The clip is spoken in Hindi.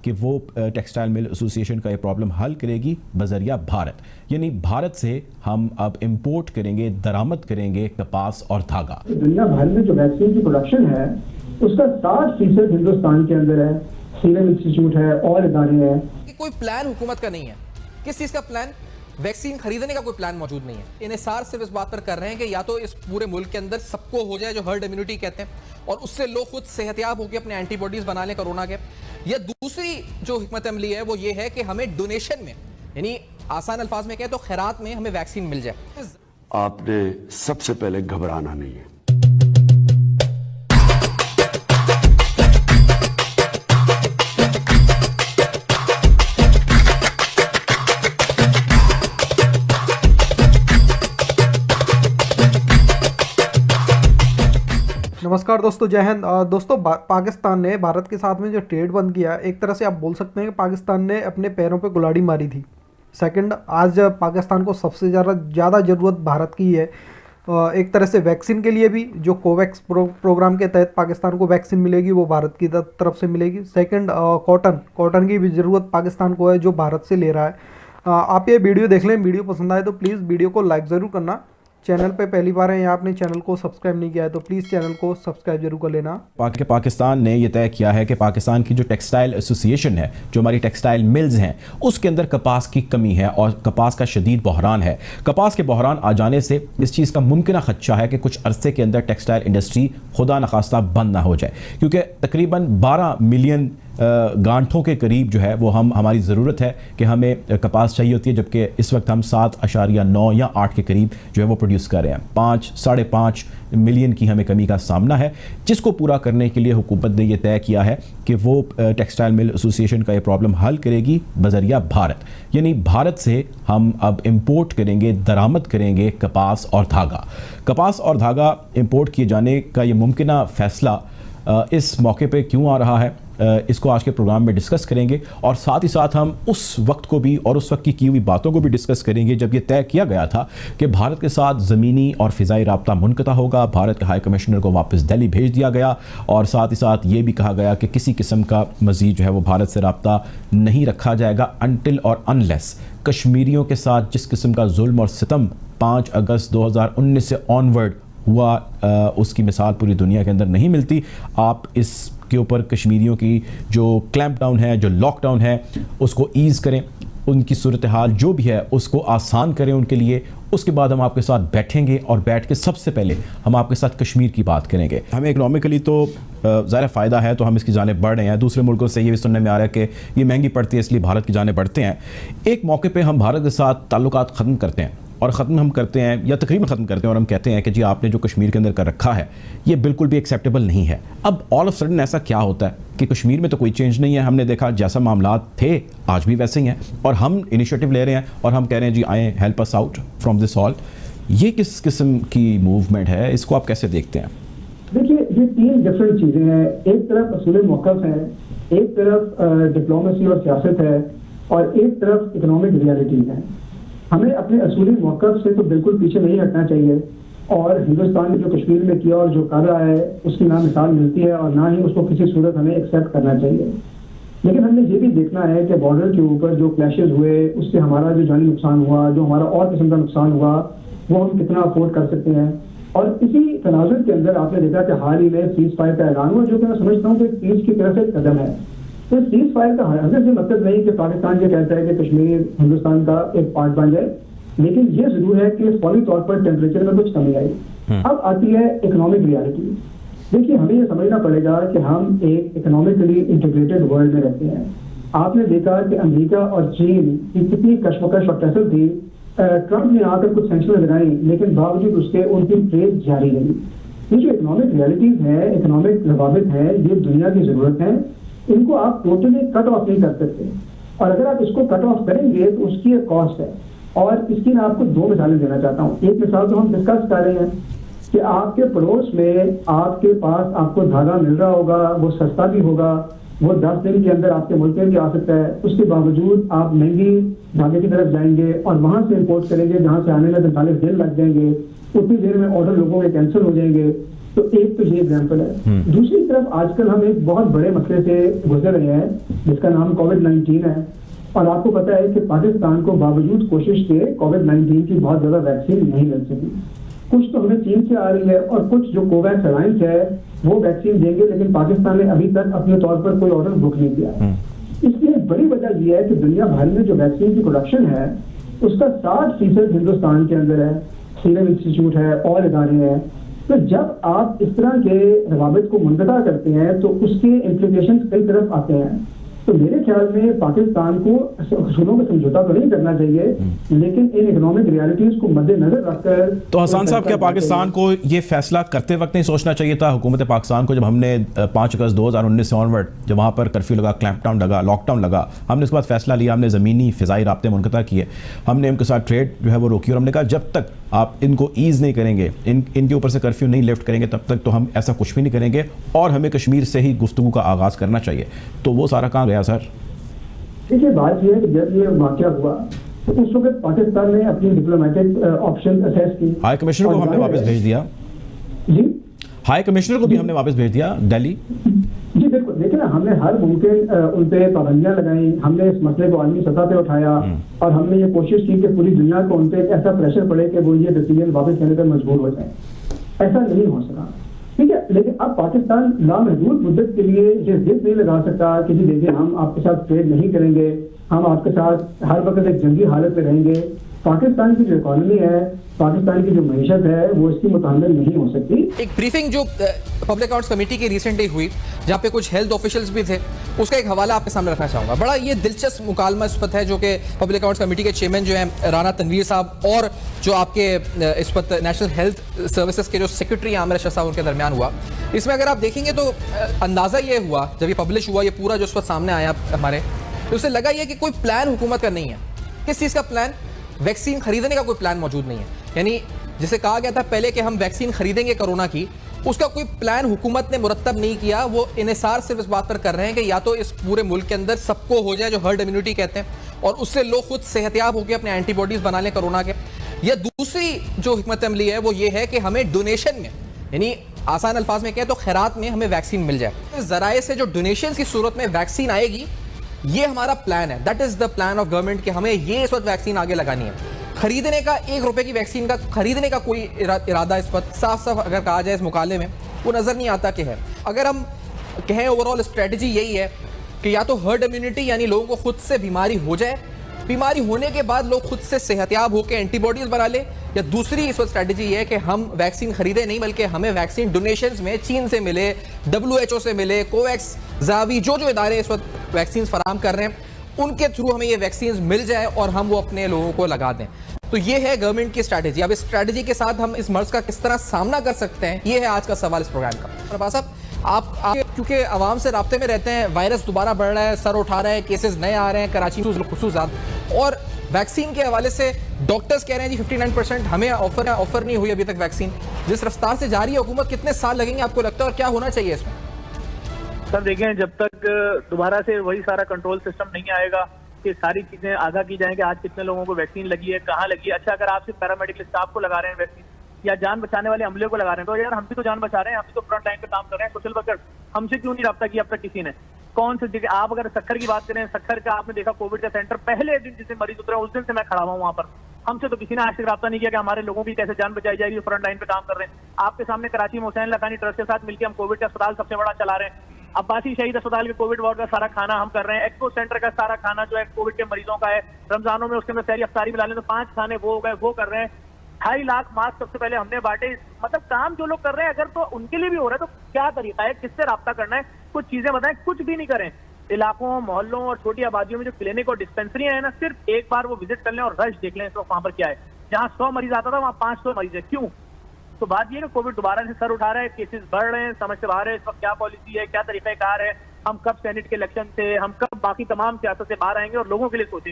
कि वो टेक्सटाइल मिल एसोसिएशन का ये प्रॉब्लम हल करेगी बजरिया भारत, यानी भारत से हम अब इंपोर्ट करेंगे, दरामद करेंगे कपास और धागा। दुनिया भर में जो वैक्सीन की प्रोडक्शन है उसका 60% हिंदुस्तान के अंदर है। सीरम इंस्टीट्यूट है और इदारे हैं। कोई प्लान हुकूमत का नहीं है। किस चीज का प्लान? वैक्सीन खरीदने का कोई प्लान मौजूद नहीं है। इन्हिसार सिर्फ इस बात पर कर रहे हैं कि या तो इस पूरे मुल्क के अंदर सबको हो जाए जो हर्ड इम्यूनिटी कहते हैं और उससे लोग खुद सेहतयाब होकर अपने एंटीबॉडीज बना लें कोरोना के, या दूसरी जो हिकमत अमली है वो ये है कि हमें डोनेशन में, यानी आसान अल्फाज में कहें तो खैरात में हमें वैक्सीन मिल जाए। आपने सबसे पहले घबराना नहीं है। नमस्कार दोस्तों, जय हिंद। दोस्तों, पाकिस्तान ने भारत के साथ में जो ट्रेड बंद किया, एक तरह से आप बोल सकते हैं कि पाकिस्तान ने अपने पैरों पे कुल्हाड़ी मारी थी। सेकंड, आज पाकिस्तान को सबसे ज़्यादा ज़रूरत भारत की है, एक तरह से वैक्सीन के लिए भी। जो कोवैक्स प्रोग्राम के तहत पाकिस्तान को वैक्सीन मिलेगी वो भारत की तरफ से मिलेगी। सेकंड, कॉटन की भी ज़रूरत पाकिस्तान को है जो भारत से ले रहा है। आप ये वीडियो देख लें, वीडियो पसंद आए तो प्लीज़ वीडियो को लाइक ज़रूर करना। चैनल पे पहली बार है या आपने चैनल को सब्सक्राइब नहीं किया है तो प्लीज़ चैनल को सब्सक्राइब जरूर कर लेना। पाकिस्तान ने यह तय किया है कि पाकिस्तान की जो टेक्सटाइल एसोसिएशन है, जो हमारी टेक्सटाइल मिल्स हैं, उसके अंदर कपास की कमी है और कपास का शदीद बहरान है। कपास के बहरान आ जाने से इस चीज़ का मुमकिन खदशा है कि कुछ अरसे के अंदर टेक्सटाइल इंडस्ट्री खुदा नखास्ता बंद ना हो जाए, क्योंकि तकरीबन 12 मिलियन गांठों के करीब जो है वो हमारी ज़रूरत है कि हमें कपास चाहिए होती है, जबकि इस वक्त हम 7.9 या 8 के करीब जो है वो प्रोड्यूस कर रहे हैं। 5-5.5 मिलियन की हमें कमी का सामना है, जिसको पूरा करने के लिए हुकूमत ने यह तय किया है कि वो टेक्सटाइल मिल एसोसिएशन का ये प्रॉब्लम हल करेगी बजरिया भारत, यानी भारत से हम अब इंपोर्ट करेंगे, दरामद करेंगे कपास और धागा। कपास और धागा इंपोर्ट किए जाने का ये मुमकिन फ़ैसला इस मौके पे क्यों आ रहा है, इसको आज के प्रोग्राम में डिस्कस करेंगे और साथ ही साथ हम उस वक्त को भी और उस वक्त की हुई बातों को भी डिस्कस करेंगे जब ये तय किया गया था कि भारत के साथ ज़मीनी और फ़िज़ाई राब्ता मुनक़ता होगा। भारत के हाई कमिश्नर को वापस दिल्ली भेज दिया गया और साथ ही साथ ये भी कहा गया कि किसी किस्म का मज़ीद जो है वो भारत से राब्ता नहीं रखा जाएगा अनटिल और अनलेस कश्मीरियों के साथ जिस किस्म का जुल्म और सितम 5 अगस्त 2019 से ऑनवर्ड हुआ, उसकी मिसाल पूरी दुनिया के अंदर नहीं मिलती। आप इसके ऊपर कश्मीरियों की जो क्लैंप डाउन है, जो लॉकडाउन है, उसको ईज़ करें, उनकी सूरत हाल जो भी है उसको आसान करें उनके लिए। उसके बाद हम आपके साथ बैठेंगे और बैठ के सबसे पहले हम आपके साथ कश्मीर की बात करेंगे। हमें इकनॉमिकली तो ज़्यादा फ़ायदा है तो हम इसकी जाने बढ़ रहे हैं। दूसरे मुल्कों से ये भी सुनने में आ रहा है कि ये महंगी पड़ती है इसलिए भारत की जाने बढ़ते हैं। एक मौके पर हम भारत के साथ ताल्लुकात ख़त्म करते हैं और ख़त्म हम करते हैं या तकरीबन ख़त्म करते हैं और हम कहते हैं कि जी आपने जो कश्मीर के अंदर कर रखा है ये बिल्कुल भी एक्सेप्टेबल नहीं है। अब ऑल ऑफ सडन ऐसा क्या होता है कि कश्मीर में तो कोई चेंज नहीं है। हमने देखा जैसा मामलात थे आज भी वैसे ही हैं और हम इनिशिएटिव ले रहे हैं और हम कह रहे हैं जी आए help us out from this all. ये किस किस्म की मूवमेंट है, इसको आप कैसे देखते हैं? देखिए, ये 3 डिफरेंट चीज़ें हैं। एक तरफ असूल मौक़िफ़ है, एक तरफ डिप्लोमेसी और सियासत है और एक तरफ इकनॉमिक रियलिटीज़ है। हमें अपने असूली मौक़िफ़ से तो बिल्कुल पीछे नहीं हटना चाहिए और हिंदुस्तान ने जो कश्मीर में किया और जो कर रहा है उसकी ना मिसाल मिलती है और ना ही उसको किसी सूरत हमें एक्सेप्ट करना चाहिए। लेकिन हमने ये भी देखना है कि बॉर्डर के ऊपर जो क्लैशेस हुए उससे हमारा जो जानी नुकसान हुआ, जो हमारा और किस्म का नुकसान हुआ, वो हम कितना अफोर्ड कर सकते हैं। और इसी तनाजुर के अंदर आपने देखा कि हाल ही में सीज़ फायर का ऐलान हुआ, जो कि मैं समझता हूँ कि पीस की तरफ एक कदम है। तो सीज़ फायर का हरगिज़ ये मतलब नहीं कि पाकिस्तान ये कहता है कि कश्मीर हिंदुस्तान का एक पार्ट बन जाए, लेकिन ये जरूर है कि फौरी तौर पर टेम्परेचर में कुछ कमी आई। अब आती है इकोनॉमिक रियलिटी। देखिए, हमें ये समझना पड़ेगा कि हम एक इकोनॉमिकली इंटीग्रेटेड वर्ल्ड में रहते हैं। आपने देखा कि अमेरिका और चीन की कितनी कश्मकश और टसल थी। ट्रंप ने आकर कुछ सेंक्शन लगाई लेकिन बावजूद उसके उनकी ट्रेड जारी रही। ये जो इकोनॉमिक रियलिटीज है, इकोनॉमिक रवाबित है, ये दुनिया की जरूरत है। इनको आप टोटली कट ऑफ नहीं कर सकते और अगर आप इसको कट ऑफ करेंगे तो उसकी एक कॉस्ट है। और इसकी मैं आपको 2 मिसालें देना चाहता हूँ। एक मिसाल तो हम डिस्कस कर रहे हैं कि आपके पड़ोस में आपके पास आपको धागा मिल रहा होगा, वो सस्ता भी होगा, वो 10 दिन के अंदर आपके मुल्क में भी आ सकता है। उसके बावजूद आप महंगी धागे की तरफ जाएंगे और वहां से इंपोर्ट करेंगे जहां से आने में 45 दिन लग जाएंगे। उतनी देर में ऑर्डर लोगों के कैंसिल हो जाएंगे। तो एक तो ये एग्जाम्पल है। दूसरी तरफ आजकल हम एक बहुत बड़े मसले से गुजर रहे हैं जिसका नाम कोविड-19 है, और आपको पता है कि पाकिस्तान को बावजूद कोशिश के कोविड-19 की बहुत ज्यादा वैक्सीन नहीं मिल सकी। कुछ तो हमें चीन से आ रही है और कुछ जो कोवैक्स अलायंस है वो वैक्सीन देंगे, लेकिन पाकिस्तान ने अभी तक अपने तौर पर कोई ऑर्डर बुक नहीं किया। इसलिए बड़ी वजह यह है कि दुनिया भर में जो वैक्सीन की प्रोडक्शन है उसका 60% हिंदुस्तान के अंदर है, सीरम इंस्टीट्यूट है और इदारे हैं। तो जब आप इस तरह के रवाबित को मुनक़ता करते हैं तो उसके इम्प्लीकेशन कई तरफ आते हैं। तो मेरे ख्याल में पाकिस्तान को असूलों में समझौता तो नहीं करना चाहिए, लेकिन इन इकोनॉमिक रियलिटीज को मद्देनजर रखकर। तो हसन साहब, क्या पाकिस्तान को ये फैसला करते वक्त नहीं सोचना चाहिए था, हुकूमत पाकिस्तान को, जब हमने 5 अगस्त 2019 से ऑनवर्ड जब वहाँ पर कर्फ्यू लगा, क्लैंपडाउन लगा, लॉकडाउन लगा, हमने उसके बाद फैसला लिया, हमने ज़मीनी फ़िज़ाई राब्ते मुनक़ता किए, हमने इनके साथ ट्रेड जो है वो रोकी, और हमने कहा जब तक आप इनको ईज़ नहीं करेंगे, इनके ऊपर से कर्फ्यू नहीं लिफ्ट करेंगे, तब तक तो हम ऐसा कुछ भी नहीं करेंगे और हमें कश्मीर से ही गुफ्तगू का आगाज़ करना चाहिए। तो वो सारा काम गया सर। देखिए, बात यह है कि जब ये वाक़या हुआ तो उस वक्त पाकिस्तान ने अपनी डिप्लोमेटिक ऑप्शन असेस की। हाई कमिश्नर को हमने वापस भेज दिया। जी, हाई कमिश्नर को भी हमने वापस भेज दिया दिल्ली। जी बिल्कुल। देखिए ना, हमने हर मुमकिन उन पे पाबंदियां लगाई, हमने इस मसले को आलमी सतह पे उठाया और हमने ये कोशिश की कि पूरी दुनिया को उन पे एक ऐसा प्रेशर पड़े कि वो ये डिसीजन वापस लेने पर मजबूर हो जाए। ऐसा नहीं हो सका, ठीक है। लेकिन अब पाकिस्तान लामहदूद मुद्दत के लिए ये जिद नहीं लगा सकता कि जी देखिए हम आपके साथ ट्रेड नहीं करेंगे, हम आपके साथ हर वक्त एक जंगी हालत में रहेंगे। पाकिस्तान की जो इकॉनमी है, पाकिस्तान की जो मईशत है, वो इसकी मुताबिक नहीं हो सकती। एक ब्रीफिंग जो पब्लिक अकाउंट्स कमेटी की रिसेंटली हुई, जहां पे कुछ हेल्थ ऑफिशियल्स भी थे, उसका एक हवाला आपके सामने रखना चाहूंगा। बड़ा ये दिलचस्प मुकालमा इस वक्त है जो कि पब्लिक अकाउंट्स कमेटी के चेयरमैन जो है राना तनवीर साहब और जो आपके इस वक्त नेशनल हेल्थ सर्विसेज के जो सेक्रेटरी आमिर अशरफ साहब उनके दरमियान हुआ। इसमें अगर आप देखेंगे तो अंदाजा ये हुआ जब ये पब्लिश हुआ, ये पूरा जो इस वक्त सामने आया हमारे, तो उससे लगा ये कि कोई प्लान हुकूमत का नहीं है। किस चीज़ का प्लान? वैक्सीन खरीदने का कोई प्लान मौजूद नहीं है। यानी जिसे कहा गया था पहले कि हम वैक्सीन खरीदेंगे कोरोना की, उसका कोई प्लान हुकूमत ने मुरत्तब नहीं किया। वो इन्हिसार सिर्फ इस बात पर कर रहे हैं कि या तो इस पूरे मुल्क के अंदर सबको हो जाए, जो हर्ड इम्यूनिटी कहते हैं, और उससे लोग खुद सेहतयाब होकर अपने एंटीबॉडीज बना लें कोरोना के। या दूसरी जो हिकमत अमली है वो ये है कि हमें डोनेशन में, यानी आसान अल्फाज में कहें तो खैरात में हमें वैक्सीन मिल जाए। इस जराए से जो डोनेशन की सूरत में वैक्सीन आएगी, ये हमारा प्लान है। That is the plan of government कि हमें ये इस वक्त वैक्सीन आगे लगानी है। खरीदने का, 1 रुपए की वैक्सीन का खरीदने का कोई इरादा इस वक्त साफ साफ अगर कहा जाए इस मुकाले में वो नजर नहीं आता कि है। अगर हम कहें ओवरऑल स्ट्रेटजी यही है कि या तो हर्ड इम्यूनिटी यानी लोगों को खुद से बीमारी हो जाए, बीमारी होने के बाद लोग खुद से सेहतयाब होकर एंटीबॉडीज बना ले, या दूसरी इस वक्त स्ट्रेटजी ये है कि हम वैक्सीन खरीदे नहीं बल्कि हमें वैक्सीन डोनेशंस में चीन से मिले, WHO से मिले, कोवैक्स, जावी, जो इदारे इस वक्त वैक्सीन फराहम कर रहे हैं उनके थ्रू हमें ये वैक्सीन मिल जाए और हम वो अपने लोगों को लगा दें। तो ये है गवर्नमेंट की स्ट्रैटेजी। अब इस स्ट्रैटेजी के साथ हम इस मर्ज का किस तरह सामना कर सकते हैं, ये है आज का सवाल इस प्रोग्राम का। प्रभास साहब, आप क्योंकि आवाम से राब्ते में रहते हैं, वायरस दोबारा बढ़ रहा है, सर उठा रहा है, केसेस नए आ रहे हैं कराची में खुसूसात, और वैक्सीन के हवाले से डॉक्टर्स कह रहे हैं जी 59% हमें ऑफर नहीं हुई अभी तक वैक्सीन। जिस रफ्तार से जा रही है हुकूमत, कितने साल लगेंगे आपको लगता है, और क्या होना चाहिए इसमें? सर देखें, जब तक दोबारा से वही सारा कंट्रोल सिस्टम नहीं आएगा कि सारी चीजें आगाह की जाएं कि आज कितने लोगों को वैक्सीन लगी है, कहाँ लगी है। अच्छा, अगर आप सिर्फ पैरामेडिकल स्टाफ को लगा रहे हैं वैक्सीन या जान बचाने वाले अमले को लगा रहे हैं, तो यार हम भी तो जान बचा रहे हैं, हम भी तो फ्रंट लाइन पे काम कर रहे हैं। सोशल वर्कर हमसे क्यों नहीं रब्ता किया अब तक किसी ने? कौन से जगह आप अगर सक्खर की बात करें, सक्खर का आपने देखा कोविड का सेंटर पहले दिन जिस दिन मरीज उतरा उस दिन से मैं खड़ा हुआ वहां पर, हमसे तो किसी ने आज तक रब्ता नहीं किया कि हमारे लोगों की कैसे जान बचाई जाएगी, फ्रंट लाइन पे काम कर रहे हैं। आपके सामने कराची में हुसैन लखानी ट्रस्ट के साथ मिलकर हम कोविड का अस्पताल सबसे बड़ा चला रहे हैं। अब्बासी शहीद अस्पताल के कोविड वार्ड का सारा खाना हम कर रहे हैं। एक्सपो सेंटर का सारा खाना जो है कोविड के मरीजों का है, रमजानों में उसके अंदर सहरी अफ्तारी मिला लें तो 5 खाने वो हो गए, वो कर रहे हैं। 2.5 लाख मास्क सबसे पहले हमने बांटे। मतलब काम जो लोग कर रहे हैं, अगर तो उनके लिए भी हो रहा है तो क्या तरीका है, किससे राब्ता करना है, कुछ चीजें बताएं। कुछ भी नहीं करें। इलाकों, मोहल्लों और छोटी आबादियों में जो क्लिनिक और डिस्पेंसरी है ना, सिर्फ एक बार वो विजिट कर लें और रश देख लें इस वक्त वहां पर क्या है। जहां 100 मरीज आता था वहां 500 मरीज है। क्यों? तो बात ये है कि कोविड दोबारा से सर उठा रहा है, केसेस बढ़ रहे हैं, समझ से बाहर है। इस वक्त क्या पॉलिसी है, क्या तरीकाकार है, हम कब सेनेट के इलेक्शन से, हम कब बाकी तमाम सियासत से बाहर आएंगे और लोगों के लिए सोचेंगे।